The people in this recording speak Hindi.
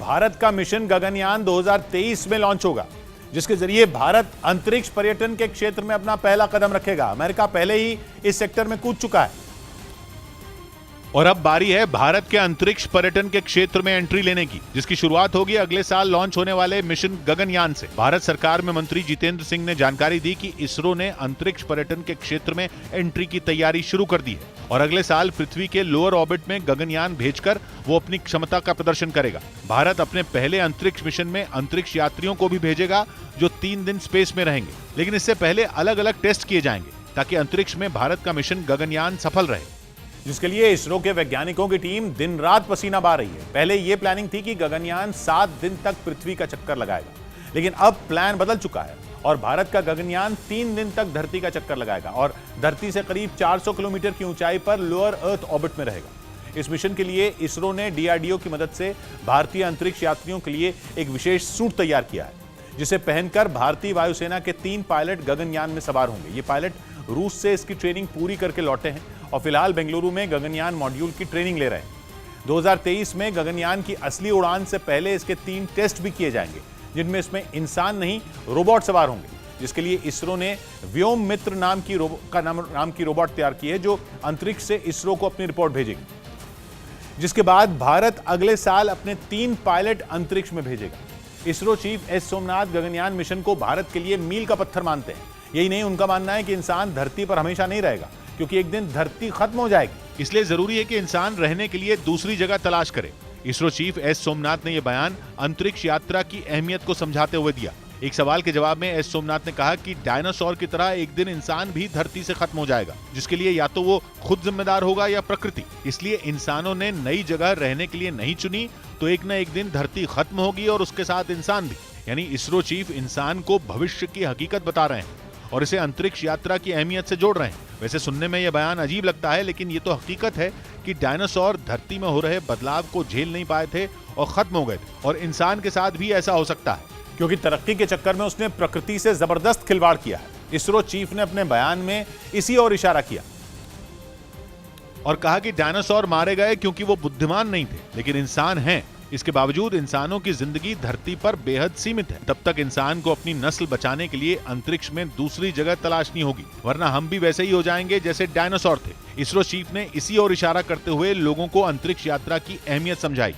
भारत का मिशन गगनयान 2023 में लॉन्च होगा, जिसके जरिए भारत अंतरिक्ष पर्यटन के क्षेत्र में अपना पहला कदम रखेगा। अमेरिका पहले ही इस सेक्टर में कूद चुका है और अब बारी है भारत के अंतरिक्ष पर्यटन के क्षेत्र में एंट्री लेने की, जिसकी शुरुआत होगी अगले साल लॉन्च होने वाले मिशन गगनयान से। भारत सरकार में मंत्री जितेंद्र सिंह ने जानकारी दी कि इसरो ने अंतरिक्ष पर्यटन के क्षेत्र में एंट्री की तैयारी शुरू कर दी है और अगले साल पृथ्वी के लोअर ऑर्बिट में गगनयान भेजकर वो अपनी क्षमता का प्रदर्शन करेगा। भारत अपने पहले अंतरिक्ष मिशन में अंतरिक्ष यात्रियों को भी भेजेगा जो 3 दिन स्पेस में रहेंगे, लेकिन इससे पहले अलग अलग टेस्ट किए जाएंगे ताकि अंतरिक्ष में भारत का मिशन गगनयान सफल रहे, जिसके लिए इसरो के वैज्ञानिकों की टीम दिन रात पसीना बहा रही है। पहले यह प्लानिंग थी कि गगनयान 7 दिन तक पृथ्वी का चक्कर लगाएगा, लेकिन अब प्लान बदल चुका है और भारत का गगनयान 3 दिन तक धरती का चक्कर लगाएगा और धरती से करीब 400 किलोमीटर की ऊंचाई पर लोअर अर्थ ऑर्बिट में रहेगा। इस मिशन के लिए इसरो ने डीआरडीओ की मदद से भारतीय अंतरिक्ष यात्रियों के लिए एक विशेष सूट तैयार किया है, जिसे पहनकर भारतीय वायुसेना के 3 पायलट गगनयान में सवार होंगे। ये पायलट रूस से इसकी ट्रेनिंग पूरी करके लौटे हैं और फिलहाल बेंगलुरु में गगनयान मॉड्यूल की ट्रेनिंग ले रहे हैं। 2023 में गगनयान की असली उड़ान से पहले इसके 3 टेस्ट भी किए जाएंगे, जिनमें इसमें इंसान नहीं रोबोट सवार होंगे, जिसके लिए इसरो ने व्योम मित्र नाम की रोबोट तैयार की है, जो अंतरिक्ष से इसरो को अपनी रिपोर्ट भेजेगी, जिसके बाद भारत अगले साल अपने 3 पायलट अंतरिक्ष में भेजेगा। ISRO chief S Somnath Gaganyaan mission को भारत के लिए मील का पत्थर मानते हैं। यही नहीं, उनका मानना है कि इंसान धरती पर हमेशा नहीं रहेगा, क्योंकि एक दिन धरती खत्म हो जाएगी, इसलिए जरूरी है कि इंसान रहने के लिए दूसरी जगह तलाश करे। इसरो चीफ एस सोमनाथ ने यह बयान अंतरिक्ष यात्रा की अहमियत को समझाते हुए दिया। एक सवाल के जवाब में एस सोमनाथ ने कहा कि डायनासोर की तरह एक दिन इंसान भी धरती से खत्म हो जाएगा, जिसके लिए या तो वो खुद जिम्मेदार होगा या प्रकृति। इसलिए इंसानों ने नई जगह रहने के लिए नहीं चुनी, तो एक न एक दिन धरती खत्म होगी और उसके साथ इंसान भी। यानी इसरो चीफ इंसान को भविष्य की हकीकत बता रहे हैं और इसे अंतरिक्ष यात्रा की अहमियत से जोड़ रहे हैं। वैसे सुनने में यह बयान अजीब लगता है, लेकिन ये तो हकीकत है कि डायनासोर धरती में हो रहे बदलाव को झेल नहीं पाए थे और खत्म हो गए थे, और इंसान के साथ भी ऐसा हो सकता है, क्योंकि तरक्की के चक्कर में उसने प्रकृति से जबरदस्त खिलवाड़ किया है। इसरो चीफ ने अपने बयान में इसी ओर इशारा किया और कहा कि डायनासोर मारे गए क्योंकि वो बुद्धिमान नहीं थे, लेकिन इंसान हैं। इसके बावजूद इंसानों की जिंदगी धरती पर बेहद सीमित है। तब तक इंसान को अपनी नस्ल बचाने के लिए अंतरिक्ष में दूसरी जगह तलाशनी होगी, वरना हम भी वैसे ही हो जाएंगे जैसे डायनासोर थे। इसरो चीफ ने इसी ओर इशारा करते हुए लोगों को अंतरिक्ष यात्रा की अहमियत समझाई।